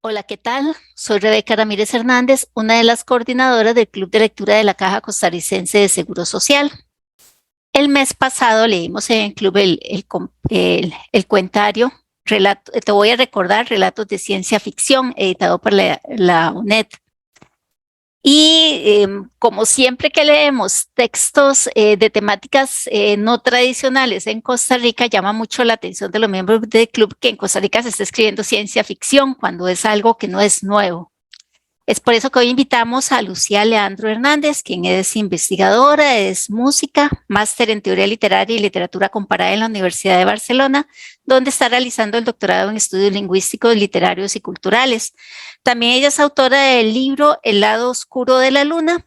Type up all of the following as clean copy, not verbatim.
Hola, ¿qué tal? Soy Rebeca Ramírez Hernández, una de las coordinadoras del Club de Lectura de la Caja Costarricense de Seguro Social. El mes pasado leímos en el club el cuentario, te voy a recordar, Relatos de Ciencia Ficción, editado por la UNED. Y como siempre que leemos textos de temáticas no tradicionales en Costa Rica, llama mucho la atención de los miembros del club que en Costa Rica se está escribiendo ciencia ficción cuando es algo que no es nuevo. Es por eso que hoy invitamos a Lucía Leandro Hernández, quien es investigadora, es música, máster en teoría literaria y literatura comparada en la Universidad de Barcelona, donde está realizando el doctorado en estudios lingüísticos, literarios y culturales. También ella es autora del libro El lado oscuro de la luna,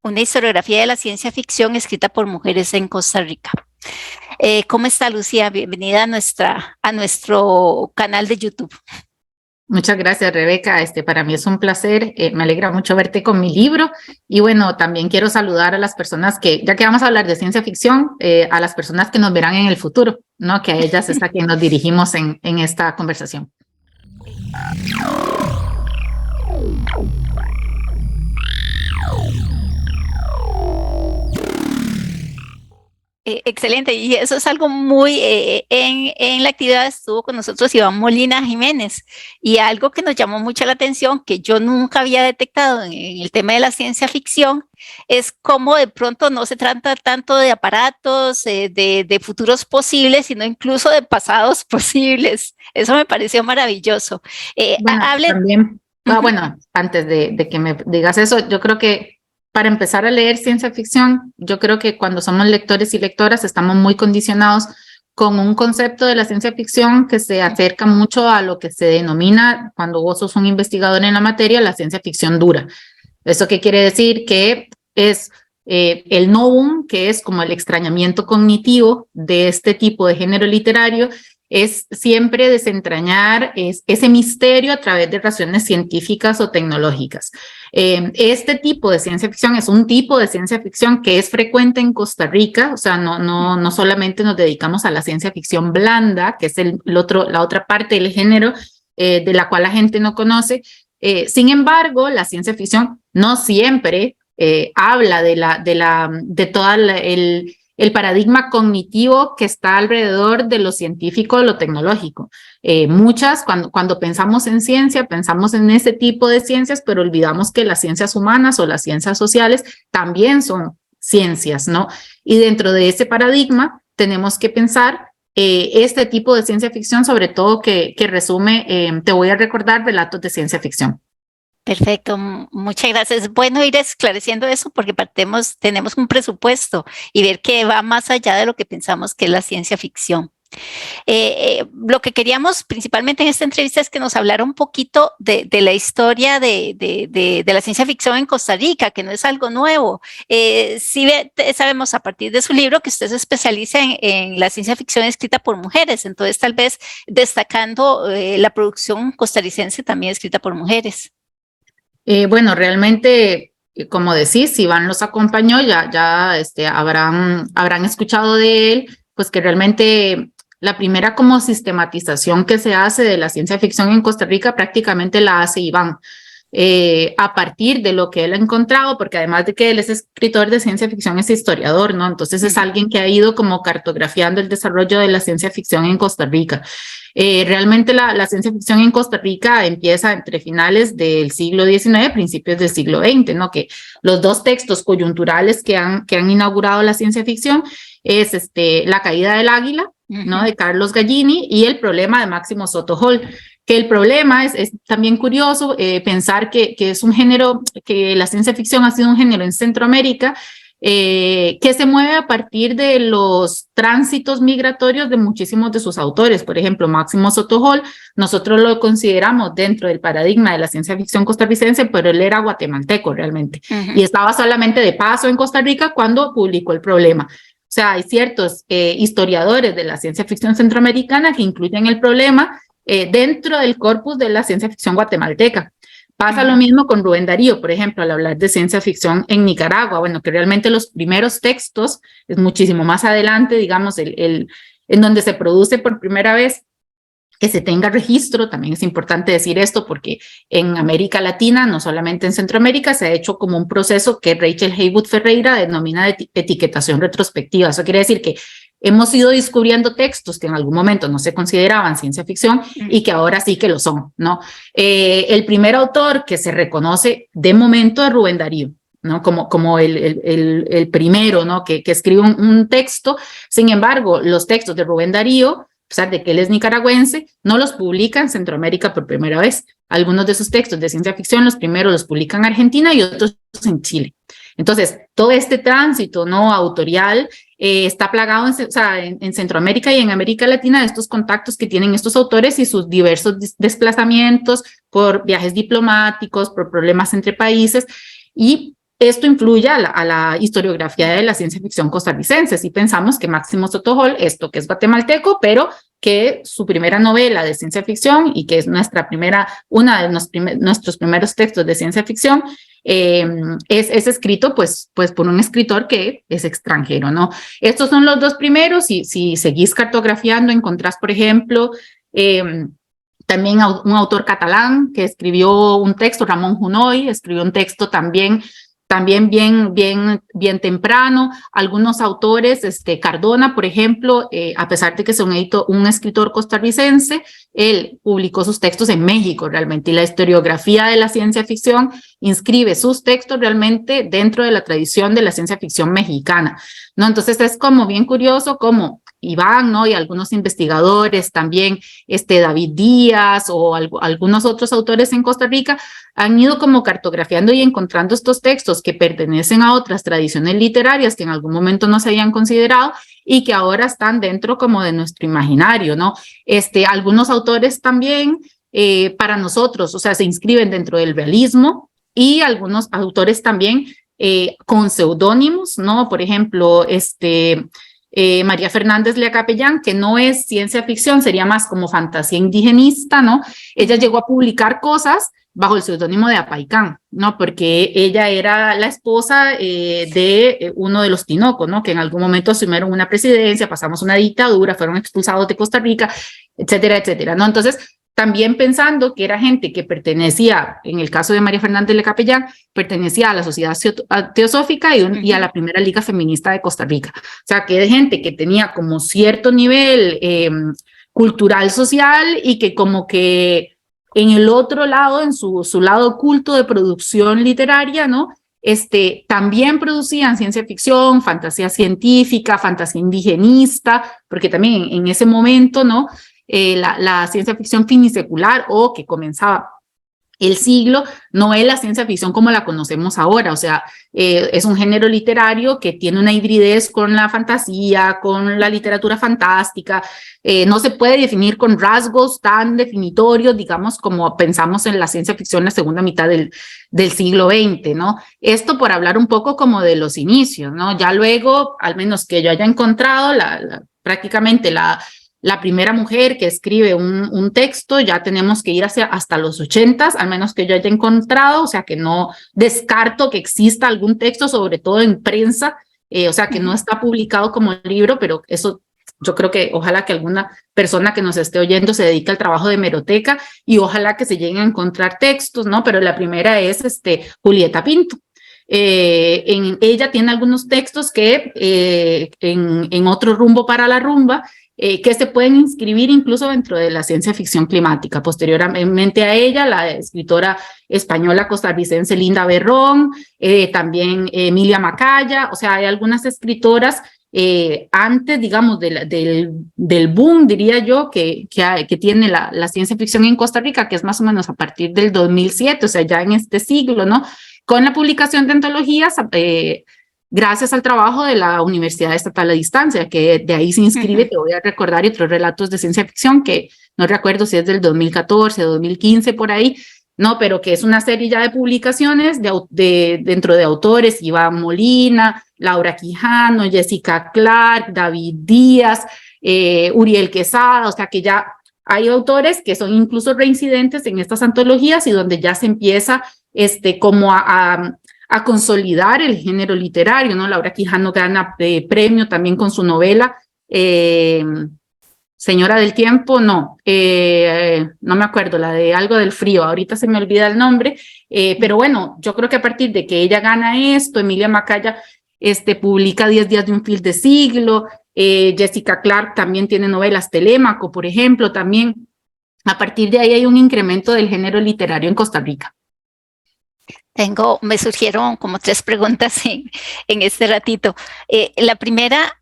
una historiografía de la ciencia ficción escrita por mujeres en Costa Rica. ¿Cómo está, Lucía? Bienvenida a nuestro canal de YouTube. Muchas gracias, Rebeca. Para mí es un placer. Me alegra mucho verte con mi libro. Y bueno, también quiero saludar a las personas ya que vamos a hablar de ciencia ficción, a las personas que nos verán en el futuro, ¿no? Que a ellas es a quien nos dirigimos en esta conversación. Excelente, y eso es algo muy, en la actividad estuvo con nosotros Iván Molina Jiménez, y algo que nos llamó mucho la atención, que yo nunca había detectado en el tema de la ciencia ficción, es cómo de pronto no se trata tanto de aparatos, de futuros posibles, sino incluso de pasados posibles. Eso me pareció maravilloso. Bueno, Hable. también, Ujú. bueno, antes de que me digas eso, yo creo que para empezar a leer ciencia ficción, yo creo que cuando somos lectores y lectoras estamos muy condicionados con un concepto de la ciencia ficción que se acerca mucho a lo que se denomina, cuando vos sos un investigador en la materia, la ciencia ficción dura. ¿Eso qué quiere decir? Que es el novum, que es como el extrañamiento cognitivo de este tipo de género literario, es siempre desentrañar ese misterio a través de razones científicas o tecnológicas. Este tipo de ciencia ficción es un tipo de ciencia ficción que es frecuente en Costa Rica, o sea, no solamente nos dedicamos a la ciencia ficción blanda, que es la otra parte del género de la cual la gente no conoce. Sin embargo, la ciencia ficción no siempre habla de todo el paradigma cognitivo que está alrededor de lo científico, de lo tecnológico. Cuando pensamos en ciencia, pensamos en ese tipo de ciencias, pero olvidamos que las ciencias humanas o las ciencias sociales también son ciencias, ¿no? Y dentro de ese paradigma tenemos que pensar este tipo de ciencia ficción, sobre todo que resume, te voy a recordar, relatos de ciencia ficción. Perfecto, muchas gracias. Es bueno ir esclareciendo eso porque tenemos un presupuesto y ver que va más allá de lo que pensamos que es la ciencia ficción. Lo que queríamos principalmente en esta entrevista es que nos hablara un poquito de la historia de la ciencia ficción en Costa Rica, que no es algo nuevo. Sí sabemos a partir de su libro que usted se especializa en la ciencia ficción escrita por mujeres, entonces tal vez destacando la producción costarricense también escrita por mujeres. Bueno, realmente, como decís, si Iván los acompañó, ya habrán escuchado de él, pues que realmente la primera como sistematización que se hace de la ciencia ficción en Costa Rica prácticamente la hace Iván. A partir de lo que él ha encontrado, porque además de que él es escritor de ciencia ficción, es historiador, ¿no? Entonces es alguien que ha ido como cartografiando el desarrollo de la ciencia ficción en Costa Rica. Realmente la ciencia ficción en Costa Rica empieza entre finales del siglo XIX, principios del siglo XX, ¿no? Que los dos textos coyunturales que han inaugurado la ciencia ficción es La caída del águila, ¿no? De Carlos Gallini, y El problema de Máximo Soto Hall. Que el problema es también curioso pensar que es un género, que la ciencia ficción ha sido un género en Centroamérica que se mueve a partir de los tránsitos migratorios de muchísimos de sus autores. Por ejemplo, Máximo Soto Hall, nosotros lo consideramos dentro del paradigma de la ciencia ficción costarricense, pero él era guatemalteco realmente, y estaba solamente de paso en Costa Rica cuando publicó El problema. O sea, hay ciertos historiadores de la ciencia ficción centroamericana que incluyen El problema dentro del corpus de la ciencia ficción guatemalteca. Pasa lo mismo con Rubén Darío, por ejemplo, al hablar de ciencia ficción en Nicaragua. Bueno, que realmente los primeros textos es muchísimo más adelante, digamos, en donde se produce por primera vez que se tenga registro. También es importante decir esto porque en América Latina, no solamente en Centroamérica, se ha hecho como un proceso que Rachel Haywood Ferreira denomina de etiquetación retrospectiva. Eso quiere decir que hemos ido descubriendo textos que en algún momento no se consideraban ciencia ficción y que ahora sí que lo son, ¿no? El primer autor que se reconoce de momento es Rubén Darío, ¿no? Como el primero, ¿no? Que escribe un texto. Sin embargo, los textos de Rubén Darío, a pesar de que él es nicaragüense, no los publica en Centroamérica por primera vez. Algunos de sus textos de ciencia ficción, los primeros los publican en Argentina y otros en Chile. Entonces, todo este tránsito, ¿no?, autorial está plagado en Centroamérica y en América Latina de estos contactos que tienen estos autores y sus diversos desplazamientos por viajes diplomáticos, por problemas entre países, y esto influye a la historiografía de la ciencia ficción costarricense. Si pensamos que Máximo Sotohol, esto que es guatemalteco, pero que su primera novela de ciencia ficción y que es una de nuestros primeros textos de ciencia ficción, es escrito pues por un escritor que es extranjero, ¿no? Estos son los dos primeros. Si seguís cartografiando, encontrás, por ejemplo, también un autor catalán que escribió un texto, Ramón Junoy, escribió un texto también bien temprano. Algunos autores, Cardona, por ejemplo, a pesar de que es un escritor costarricense, él publicó sus textos en México realmente, y la historiografía de la ciencia ficción inscribe sus textos realmente dentro de la tradición de la ciencia ficción mexicana, ¿no? Entonces es como bien curioso cómo Iván, ¿no?, y algunos investigadores también, David Díaz o algunos otros autores en Costa Rica han ido como cartografiando y encontrando estos textos que pertenecen a otras tradiciones literarias que en algún momento no se habían considerado y que ahora están dentro como de nuestro imaginario, ¿no? Algunos autores también para nosotros, o sea, se inscriben dentro del realismo, y algunos autores también con seudónimos, ¿no? Por ejemplo, María Fernández Lea Capellán, que no es ciencia ficción, sería más como fantasía indigenista, ¿no? Ella llegó a publicar cosas bajo el seudónimo de Apaicán, ¿no? Porque ella era la esposa de uno de los Tinoco, ¿no? Que en algún momento asumieron una presidencia, pasamos una dictadura, fueron expulsados de Costa Rica, etcétera, etcétera, ¿no? Entonces, también pensando que era gente que pertenecía, en el caso de María Fernández Le Capellán, pertenecía a la Sociedad Teosófica y a la Primera Liga Feminista de Costa Rica. O sea, que de gente que tenía como cierto nivel cultural, social, y que como que en el otro lado, en su lado oculto de producción literaria, ¿no?, también producían ciencia ficción, fantasía científica, fantasía indigenista, porque también en ese momento, ¿no?, la ciencia ficción finisecular, o que comenzaba el siglo, no es la ciencia ficción como la conocemos ahora. O sea, es un género literario que tiene una hibridez con la fantasía, con la literatura fantástica. No se puede definir con rasgos tan definitorios, digamos, como pensamos en la ciencia ficción en la segunda mitad del siglo XX, ¿no? Esto por hablar un poco como de los inicios, ¿no? Ya luego, al menos que yo haya encontrado, prácticamente la primera mujer que escribe un texto, ya tenemos que ir hasta los 80s, al menos que yo haya encontrado. O sea, que no descarto que exista algún texto, sobre todo en prensa, o sea, que no está publicado como libro, pero eso yo creo que ojalá que alguna persona que nos esté oyendo se dedique al trabajo de hemeroteca y ojalá que se lleguen a encontrar textos, ¿no? Pero la primera es Julieta Pinto. Ella tiene algunos textos que en Otro rumbo para la rumba, que se pueden inscribir incluso dentro de la ciencia ficción climática. Posteriormente a ella, la escritora española costarricense Linda Berrón, también Emilia Macaya. O sea, hay algunas escritoras antes, digamos, del boom, diría yo, que tiene la ciencia ficción en Costa Rica, que es más o menos a partir del 2007, o sea, ya en este siglo, ¿no? Con la publicación de antologías, gracias al trabajo de la Universidad Estatal a Distancia, que de ahí se inscribe, te voy a recordar, y otros relatos de ciencia ficción, que no recuerdo si es del 2014, 2015, por ahí, no, pero que es una serie ya de publicaciones dentro de autores: Iván Molina, Laura Quijano, Jessica Clark, David Díaz, Uriel Quesada. O sea, que ya hay autores que son incluso reincidentes en estas antologías y donde ya se empieza como a consolidar el género literario, ¿no? Laura Quijano gana premio también con su novela Señora del Tiempo, no, no me acuerdo, la de algo del frío, ahorita se me olvida el nombre, pero bueno, yo creo que a partir de que ella gana esto, Emilia Macaya publica 10 días de un fil de siglo, Jessica Clark también tiene novelas, Telémaco, por ejemplo, también. A partir de ahí hay un incremento del género literario en Costa Rica. Me surgieron como 3 preguntas en este ratito. La primera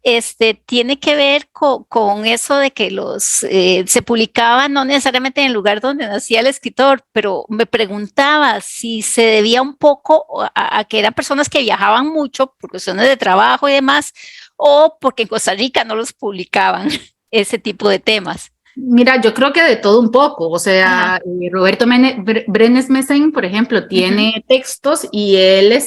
tiene que ver con eso de que se publicaban no necesariamente en el lugar donde nacía el escritor, pero me preguntaba si se debía un poco a que eran personas que viajaban mucho por cuestiones de trabajo y demás, o porque en Costa Rica no los publicaban ese tipo de temas. Mira, yo creo que de todo un poco, o sea, Roberto Brenes Mesen, por ejemplo, tiene textos y él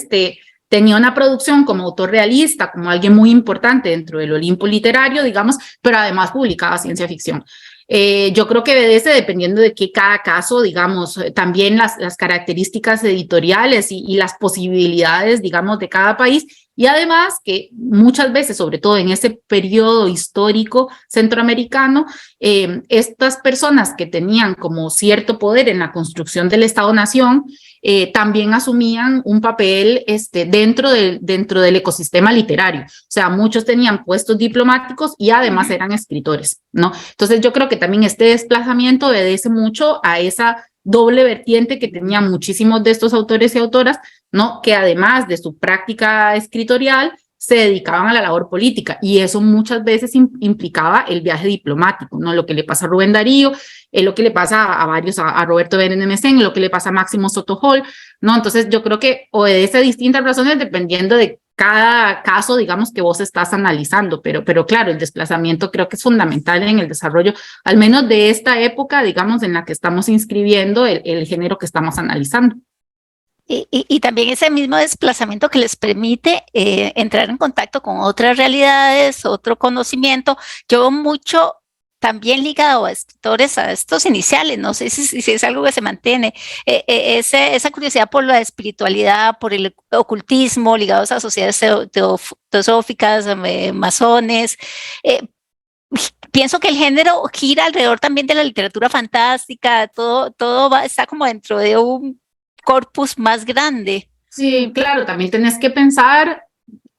tenía una producción como autor realista, como alguien muy importante dentro del Olimpo literario, digamos, pero además publicaba ciencia ficción. Yo creo que obedece dependiendo de qué cada caso, digamos, también las características editoriales y las posibilidades, digamos, de cada país. Y además que muchas veces, sobre todo en ese periodo histórico centroamericano, estas personas que tenían como cierto poder en la construcción del Estado-Nación, también asumían un papel dentro del ecosistema literario. O sea, muchos tenían puestos diplomáticos y además eran escritores, ¿no? Entonces yo creo que también este desplazamiento obedece mucho a esa doble vertiente que tenían muchísimos de estos autores y autoras, ¿no? Que además de su práctica escritorial, se dedicaban a la labor política y eso muchas veces implicaba el viaje diplomático, ¿no? Lo que le pasa a Rubén Darío, lo que le pasa a varios, a Roberto Benemesen, lo que le pasa a Máximo Soto Hall, ¿no? Entonces yo creo que obedece a distintas razones dependiendo de cada caso, digamos, que vos estás analizando, pero claro, el desplazamiento creo que es fundamental en el desarrollo, al menos de esta época, digamos, en la que estamos inscribiendo el género que estamos analizando. Y también ese mismo desplazamiento que les permite entrar en contacto con otras realidades, otro conocimiento. Yo mucho también ligado a escritores, a estos iniciales, no sé si es algo que se mantiene, esa curiosidad por la espiritualidad, por el ocultismo, ligados a sociedades teosóficas, masones. Pienso que el género gira alrededor también de la literatura fantástica, todo está como dentro de un corpus más grande. Sí, claro, también tenés que pensar,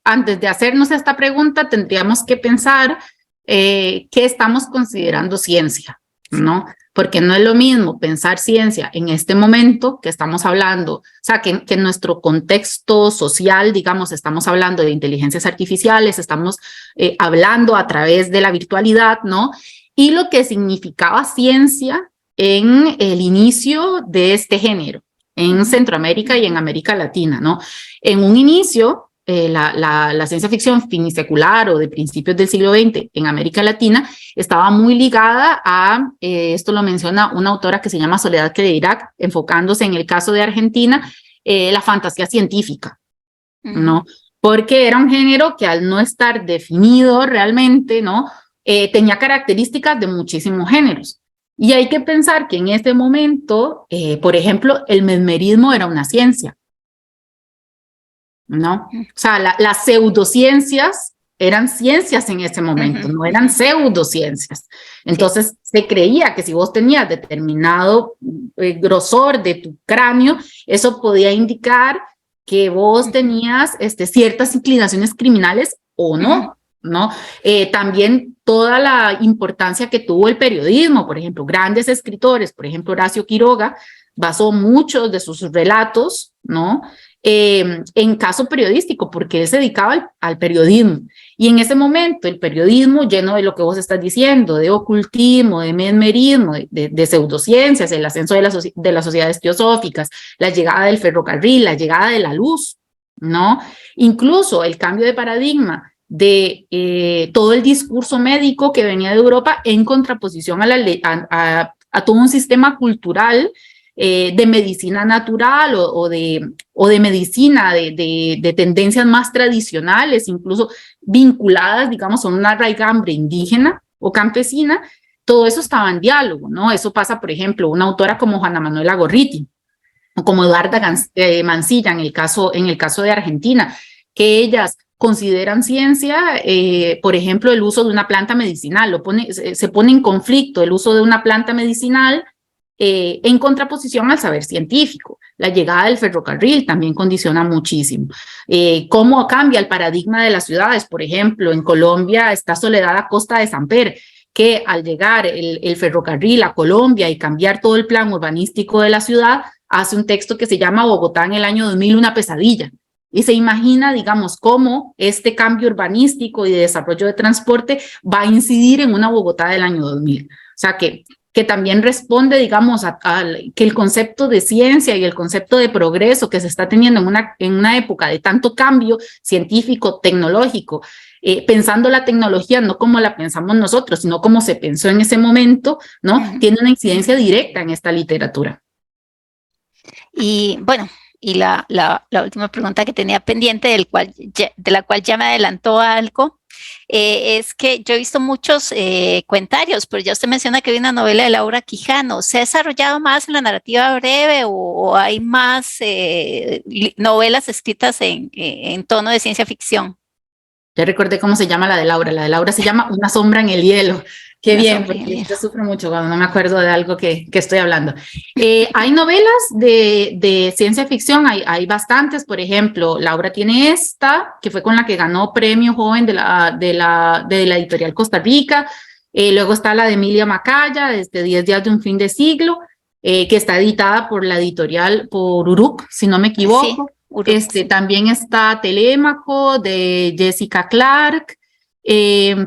antes de hacernos esta pregunta, tendríamos que pensar qué estamos considerando ciencia, ¿no? Porque no es lo mismo pensar ciencia en este momento que estamos hablando, o sea, que en nuestro contexto social, digamos, estamos hablando de inteligencias artificiales, estamos hablando a través de la virtualidad, ¿no? Y lo que significaba ciencia en el inicio de este género, en Centroamérica y en América Latina, ¿no? En un inicio, la ciencia ficción finisecular o de principios del siglo XX en América Latina estaba muy ligada a, esto lo menciona una autora que se llama Soledad Cledirac, enfocándose en el caso de Argentina, la fantasía científica, ¿no? Porque era un género que al no estar definido realmente, ¿no? Tenía características de muchísimos géneros. Y hay que pensar que en ese momento, por ejemplo, el mesmerismo era una ciencia, ¿no? O sea, las pseudociencias eran ciencias en ese momento, no eran pseudociencias. Entonces, se creía que si vos tenías determinado grosor de tu cráneo, eso podía indicar que vos tenías ciertas inclinaciones criminales o no, ¿no? También toda la importancia que tuvo el periodismo, por ejemplo, grandes escritores, por ejemplo, Horacio Quiroga, basó muchos de sus relatos, ¿no? En caso periodístico, porque él se dedicaba al periodismo. Y en ese momento, el periodismo, lleno de lo que vos estás diciendo, de ocultismo, de mesmerismo, de pseudociencias, el ascenso de las sociedades teosóficas, la llegada del ferrocarril, la llegada de la luz, ¿no? Incluso el cambio de paradigma de todo el discurso médico que venía de Europa en contraposición a todo un sistema cultural de medicina natural o de medicina de tendencias más tradicionales, incluso vinculadas, digamos, a una raigambre indígena o campesina. Todo eso estaba en diálogo, ¿no? Eso pasa, por ejemplo, una autora como Juana Manuela Gorriti o como Eduarda Mansilla en el caso de Argentina, que ellas consideran ciencia, por ejemplo, el uso de una planta medicinal. Se pone en conflicto el uso de una planta medicinal en contraposición al saber científico. La llegada del ferrocarril también condiciona muchísimo. Cómo cambia el paradigma de las ciudades. Por ejemplo, en Colombia está Soledad Acosta de Samper, que al llegar el ferrocarril a Colombia y cambiar todo el plan urbanístico de la ciudad, hace un texto que se llama Bogotá en el año 2000, una pesadilla. Y se imagina, digamos, cómo este cambio urbanístico y de desarrollo de transporte va a incidir en una Bogotá del año 2000. O sea, que también responde, digamos, a que el concepto de ciencia y el concepto de progreso que se está teniendo en una época de tanto cambio científico, tecnológico, pensando la tecnología no como la pensamos nosotros, sino como se pensó en ese momento, ¿no? Tiene una incidencia directa en esta literatura. Y bueno, y la última pregunta que tenía pendiente, de la cual ya me adelantó algo, es que yo he visto muchos comentarios, pero ya usted menciona que hay una novela de Laura Quijano. ¿Se ha desarrollado más en la narrativa breve o hay más novelas escritas en tono de ciencia ficción? Ya recordé cómo se llama la de Laura. La de Laura se llama Una sombra en el hielo. Qué bien, porque yo sufro mucho cuando no me acuerdo de algo que estoy hablando. Hay novelas de ciencia ficción, hay bastantes. Por ejemplo, Laura tiene esta, que fue con la que ganó premio joven de la editorial Costa Rica. Luego está la de Emilia Macaya, desde 10 días de un fin de siglo, que está editada por la editorial, por Uruk, si no me equivoco. Sí. También está Telémaco, de Jessica Clark.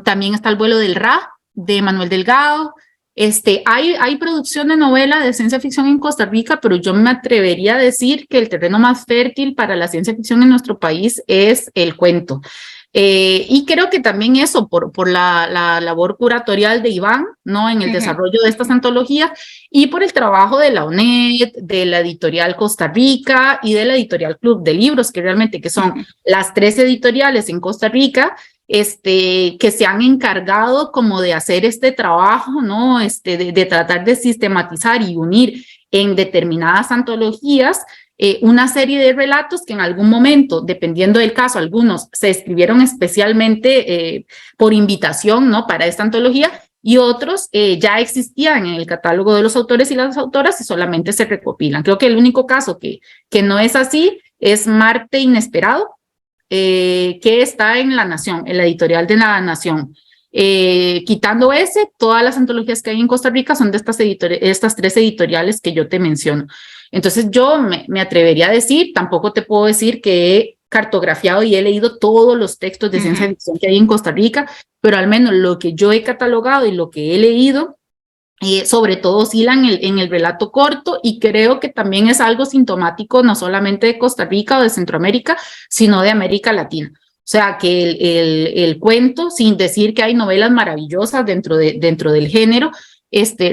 También está El vuelo del Ra, de Manuel Delgado. Hay producción de novela de ciencia ficción en Costa Rica, pero yo me atrevería a decir que el terreno más fértil para la ciencia ficción en nuestro país es el cuento. Y creo que también eso, por la labor curatorial de Iván, ¿no? En el desarrollo de estas antologías, y por el trabajo de la UNED, de la editorial Costa Rica y de la editorial Club de Libros, que realmente que son las 3 editoriales en Costa Rica, que se han encargado como de hacer este trabajo, ¿no? De tratar de sistematizar y unir en determinadas antologías una serie de relatos que en algún momento, dependiendo del caso, algunos se escribieron especialmente por invitación, ¿no? Para esta antología, y otros ya existían en el catálogo de los autores y las autoras y solamente se recopilan. Creo que el único caso que no es así es Marte Inesperado, que está en La Nación, en la editorial de La Nación. Quitando ese, todas las antologías que hay en Costa Rica son de estas 3 editoriales que yo te menciono. Entonces yo me atrevería a decir, tampoco te puedo decir que he cartografiado y he leído todos los textos de ciencia ficción que hay en Costa Rica, pero al menos lo que yo he catalogado y lo que he leído, sobre todo oscilan en el relato corto, y creo que también es algo sintomático no solamente de Costa Rica o de Centroamérica, sino de América Latina. O sea, que el cuento, sin decir que hay novelas maravillosas dentro del género,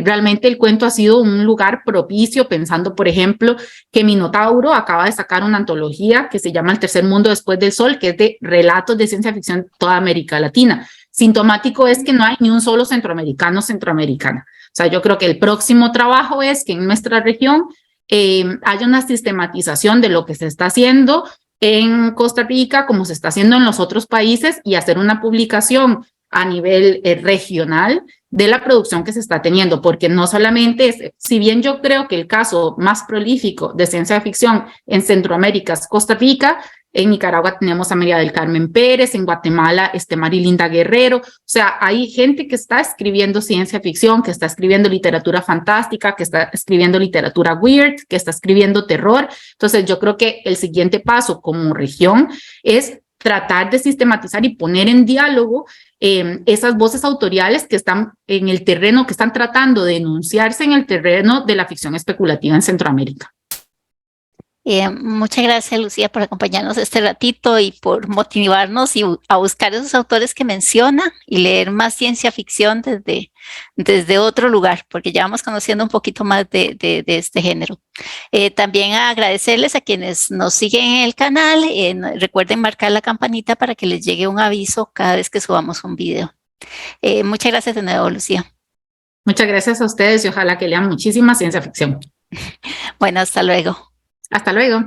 realmente el cuento ha sido un lugar propicio, pensando, por ejemplo, que Minotauro acaba de sacar una antología que se llama El tercer mundo después del sol, que es de relatos de ciencia ficción de toda América Latina. Sintomático es que no hay ni un solo centroamericana. O sea, yo creo que el próximo trabajo es que en nuestra región haya una sistematización de lo que se está haciendo en Costa Rica, como se está haciendo en los otros países, y hacer una publicación a nivel regional de la producción que se está teniendo, porque no solamente es, si bien yo creo que el caso más prolífico de ciencia ficción en Centroamérica es Costa Rica, en Nicaragua tenemos a María del Carmen Pérez, en Guatemala Marilinda Guerrero. O sea, hay gente que está escribiendo ciencia ficción, que está escribiendo literatura fantástica, que está escribiendo literatura weird, que está escribiendo terror. Entonces yo creo que el siguiente paso como región es tratar de sistematizar y poner en diálogo esas voces autoriales que están en el terreno, que están tratando de enunciarse en el terreno de la ficción especulativa en Centroamérica. Muchas gracias, Lucía, por acompañarnos este ratito y por motivarnos a buscar esos autores que menciona y leer más ciencia ficción desde otro lugar, porque ya vamos conociendo un poquito más de este género. También agradecerles a quienes nos siguen en el canal. Recuerden marcar la campanita para que les llegue un aviso cada vez que subamos un video. Muchas gracias de nuevo, Lucía. Muchas gracias a ustedes y ojalá que lean muchísima ciencia ficción. Bueno, hasta luego. Hasta luego.